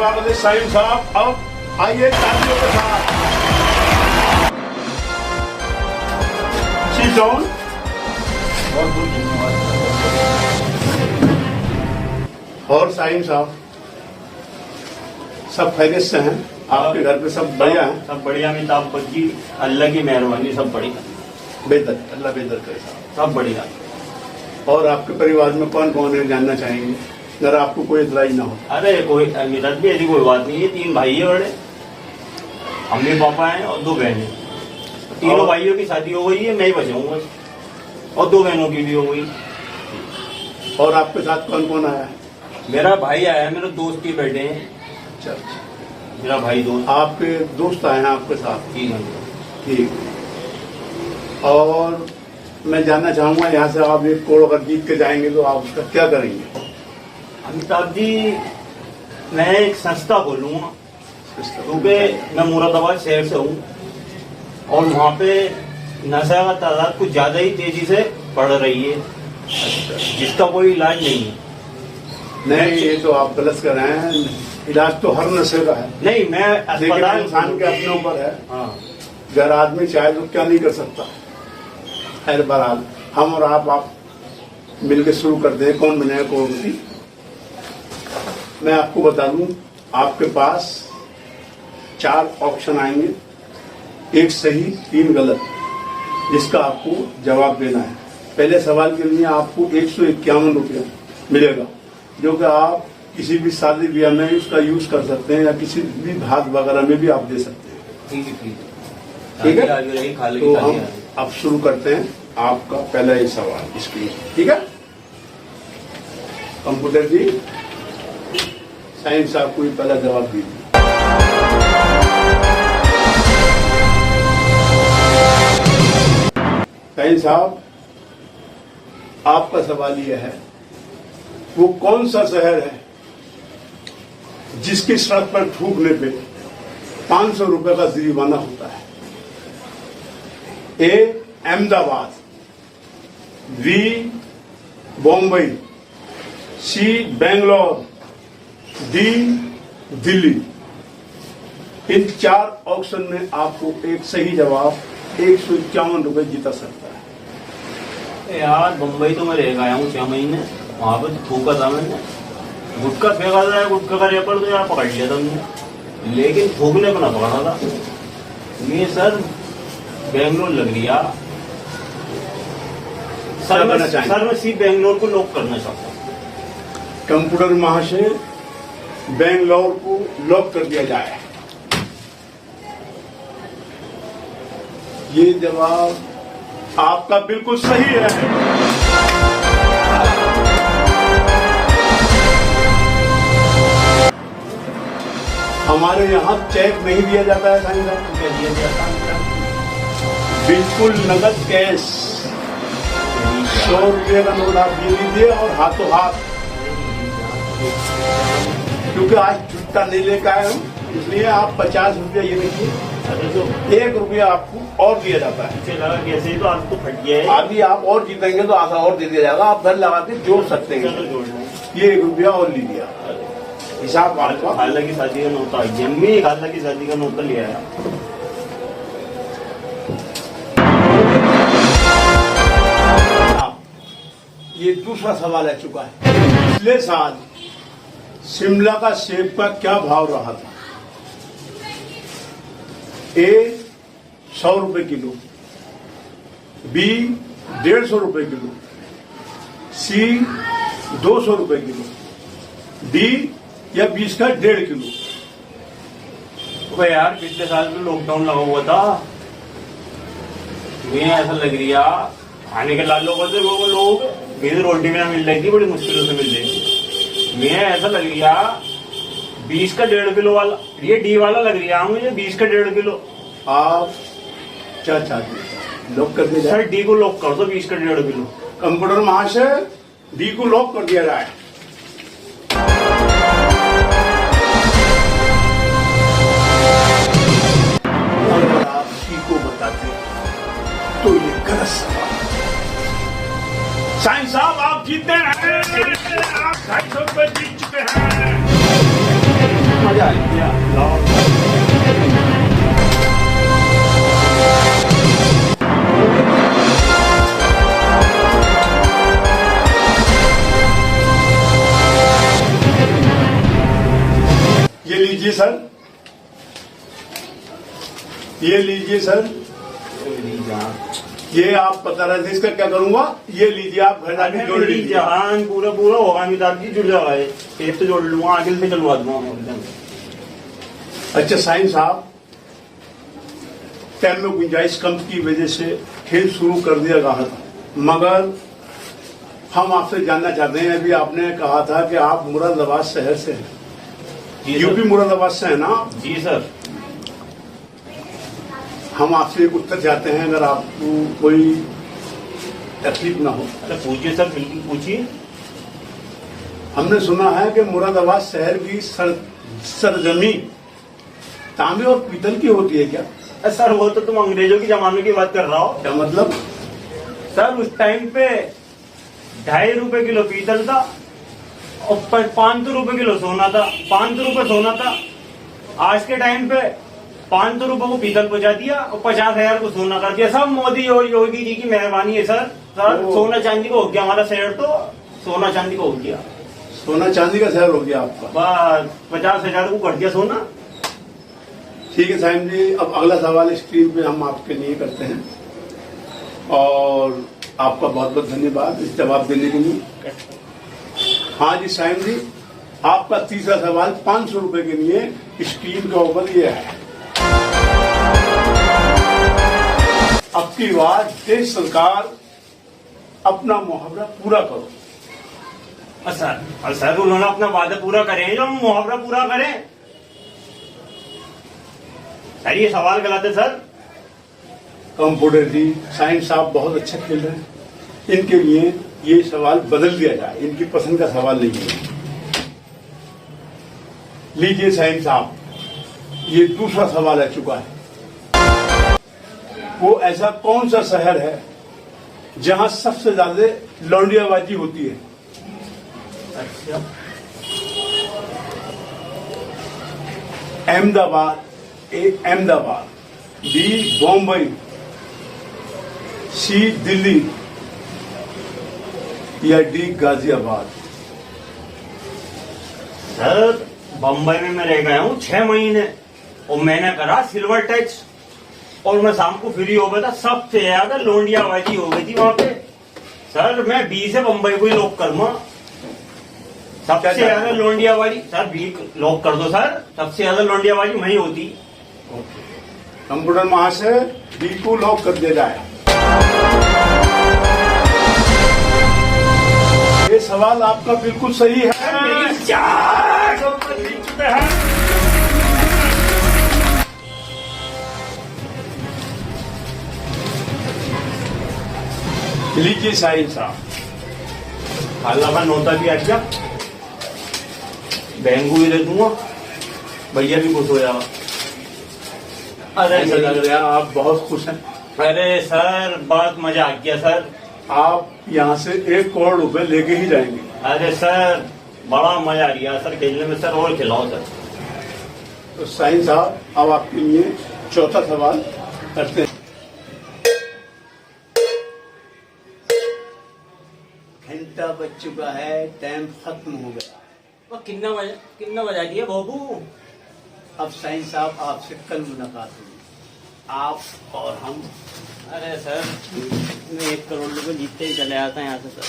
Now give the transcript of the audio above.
स्वागत है साइंस साहब। अब आइए तालियों के साथ। Sit down। और साइंस साहब सब खैरियत से हैं? आपके घर पे सब बढ़िया हैं? सब बढ़िया अमिताभ बच्ची, अल्लाह की मेहरबानी, सब बढ़िया। बेहतर, अल्लाह बेहतर करे साहब। सब बढ़िया। और आपके परिवार में कौन कौन है जानना चाहेंगे, अगर आपको कोई इतराई ना हो? अरे कोई अमिताभ भी ऐसी कोई बात नहीं है। 3 भाई है बड़े, मम्मी पापा हैं और 2 बहनें। तीनों भाइयों की शादी हो गई है, मैं ही बचा हूँ बस, और 2 बहनों की भी हो गई। और आपके साथ कौन कौन आया है? मेरा भाई आया है, मेरे दोस्त के बेटे हैं। अच्छा, मेरा भाई दोस्त। आपके दोस्त आए हैं आपके साथ? ठीक। और मैं जानना चाहूंगा, यहाँ से आप 1 करोड़ अगर जीत के जाएंगे तो आप उसका क्या करेंगे? अमिताभ जी, मैं एक संस्था खोलूंगा, क्योंकि मैं मुरादाबाद शहर से हूँ और वहाँ पे नशा का तादाद कुछ ज्यादा ही तेजी से बढ़ रही है, जिसका कोई इलाज नहीं है। नहीं, ये तो आप गलत कर रहे हैं। इलाज तो हर नशे का है। नहीं, मैं अस्पताल, इंसान के अपने ऊपर है। हाँ, अगर आदमी चाहे तो क्या नहीं कर सकता। खैर बहरहाल, हम और आप मिलकर शुरू करते हैं कौन बनेगा करोड़पति। मैं आपको बता दूं, आपके पास 4 ऑप्शन आएंगे, 1 सही 3 गलत, जिसका आपको जवाब देना है। पहले सवाल के लिए आपको 151 रुपया मिलेगा, जो कि आप किसी भी शादी ब्याह में उसका यूज कर सकते हैं या किसी भी भात वगैरह में भी आप दे सकते हैं। ठीक है, तो हम अब शुरू करते हैं आपका पहला ही सवाल इसके। ठीक है, कंप्यूटर जी, साइंस आपको पहला जवाब दीजिए। साइंस साहब, आपका सवाल यह है, वो कौन सा शहर है जिसकी सड़क पर थूकने पे 500 रुपए का जुर्माना होता है? ए अहमदाबाद, बी बॉम्बई, सी बेंगलोर, डी दिल्ली। इन 4 ऑप्शन में आपको एक सही जवाब 151 रुपए जीता सकता है। यार, मुंबई तो मैं रह गया हूँ 6 महीने, वहां पर थूका था मैंने, गुटखा फेंका था, गुटखा का रेपर तो यार पकड़ लिया था हमने, लेकिन थूकने को ना पकड़ा था। ये सर बेंगलोर लग रही यार। सर मैं सी बेंगलोर को लॉक करना चाहता हूँ। कंप्यूटर महाशय, बेंगलोर को लॉक कर दिया जाए। ये जवाब आपका बिल्कुल सही है। हमारे यहाँ चेक नहीं दिया जाता है साईं साहब। क्या दिया जाता है? बिल्कुल नगद कैश 100 रुपये का नोट आप दे लीजिए और हाथों हाथ, क्योंकि आज छुट्टा नहीं लेकर आए हूँ, इसलिए आप 50 रुपया ये देखिए, तो 1 रुपया आपको और दिया जाता है। लगा कैसे ही तो आज तो फट गया है। अभी आप और जीतेंगे तो आधा और दे दिया जाएगा, आप घर लगा के जोड़ सकते हैं। ये 1 रुपया और लीजिए, हिसाब आपका। खाला की शादी का नोटा, जम्मी खाला की शादी का नोटा लिया है। ये दूसरा सवाल आ चुका है। पिछले साल शिमला का सेब का क्या भाव रहा था? ए 100 रुपए किलो, बी 150 रुपए किलो, सी 200 रुपए किलो, डी या 20 का 1.5 किलो। तो यार, पिछले साल में लॉकडाउन लगा हुआ था, मुझे ऐसा लग रही है खाने के लालू करते वो लोग मेरी रोटी में मिल रही थी, बड़ी मुश्किलों से मिल रही थी। मैं ऐसा लग रही है 20 का 1.5 किलो वाला, ये डी वाला लग रही है मुझे, 20 का 1.5 किलो। आप क्या चाहते, लॉक कर दिया जाए? सर डी को लॉक कर दो, 20 का 1.5 किलो। कंप्यूटर महाशय, डी को लॉक कर दिया जाए। अगर आप डी को बताते तो ये गलत सवाल। साईं साहब, आप जीते हैं, आप 250 रुपए जीत चुके हैं। क्या लाओ। ये लीजिए सर, ये लीजिए सर, ये आप बता रहे थे इसका क्या करूंगा, ये लीजिए आप घर जाके जोड़ लीजिए। जहान पूरा पूरा होगा अमिताभ जी, जुड़ जाएगा ये, टेप तो जोड़ लूंगा, आगे से चलवा दूंगा। अच्छा साइंस साहब, टाइम में गुंजाइश कम की वजह से खेल शुरू कर दिया गया था, मगर हम आपसे जानना चाहते हैं, अभी आपने कहा था कि आप मुरादाबाद शहर से हैं, यूपी मुरादाबाद से है ना? जी सर। हम आपसे एक उत्तर चाहते हैं, अगर आपको कोई तकलीफ ना हो। अरे पूछिए सर, बिल्कुल पूछिए। हमने सुना है कि मुरादाबाद शहर की सरजमी तांबे और पीतल की होती है क्या? सर वो तो तुम अंग्रेजों के जमाने की बात कर रहा हो। क्या मतलब? सर उस टाइम पे 2.5 रुपए किलो पीतल था और 500 रुपए किलो सोना था। 500 रुपए सोना था, आज के टाइम पे 500 रुपए को पीतल पहुंचा दिया और 50,000 को सोना कर दिया। सब मोदी और योगी जी की मेहरबानी है सर। सर सोना चांदी को हो गया हमारा शहर, तो सोना चांदी को हो गया, सोना चांदी का शहर हो गया आपका। बस 50,000 को कर दिया सोना। ठीक है साइम जी, अब अगला सवाल स्क्रीन पे हम आपके लिए करते हैं, और आपका बहुत बहुत धन्यवाद इस जवाब देने के लिए। हाँ जी साइम जी, आपका तीसरा सवाल 500 रुपए के लिए स्क्रीन के ऊपर ये है। अब की बार देश सरकार अपना मुहावरा पूरा करो। सर उन्होंने अपना वादा पूरा करें, जो हम मुहावरा पूरा करें। सर ये सवाल गलत है सर। कंप्यूटर जी, साइंस साहब बहुत अच्छा खेल रहे हैं, इनके लिए ये सवाल बदल दिया जाए, इनकी पसंद का सवाल नहीं है। लीजिए साइंस साहब, ये दूसरा सवाल आ चुका है। वो ऐसा कौन सा शहर है जहां सबसे ज्यादा लौंडियाबाजी होती है? अच्छा, अहमदाबाद, ए अहमदाबाद, बी बॉम्बई, सी दिल्ली या डी गाजियाबाद? सर बम्बई में मैं रह गया हूँ 6 महीने और मैंने करा सिल्वर टच, और मैं शाम को फ्री हो गया था, सबसे ज्यादा लौंडियाबाजी हो गई थी वहां पे। सर मैं बी से बम्बई को ही लॉक करूंगा, सबसे ज्यादा लौंडियाबाजी। सर बी लॉक कर दो सर, सबसे ज्यादा लौंडियाबाजी वही होती। कंप्यूटर महाशय, बी को लॉक कर दिया जाए। ये सवाल आपका बिल्कुल सही है। लीजिए साहिल साहब, खाला का नोता भी आ गया, बहन को भी दे दूंगा, भैया भी खुश हो जाएगा। अरे ऐसा लग रहा है आप बहुत खुश हैं। अरे सर बहुत मजा आ गया सर। आप यहाँ से 1 करोड़ रुपए लेके ही जाएंगे। अरे सर बड़ा मजा आ गया सर खेलने में सर, और खिलाओ सर। तो साहिल साहब, अब आपके लिए चौथा सवाल करते हैं। घंटा बज चुका है, टाइम खत्म हो गया। वो कितना बजा दिया बाबू? अब साइंस साहब आपसे कल मुलाकात होगी, आप और हम। अरे सर मैं 1 करोड़ रुपए जीतते ही चले आता यहाँ से सर।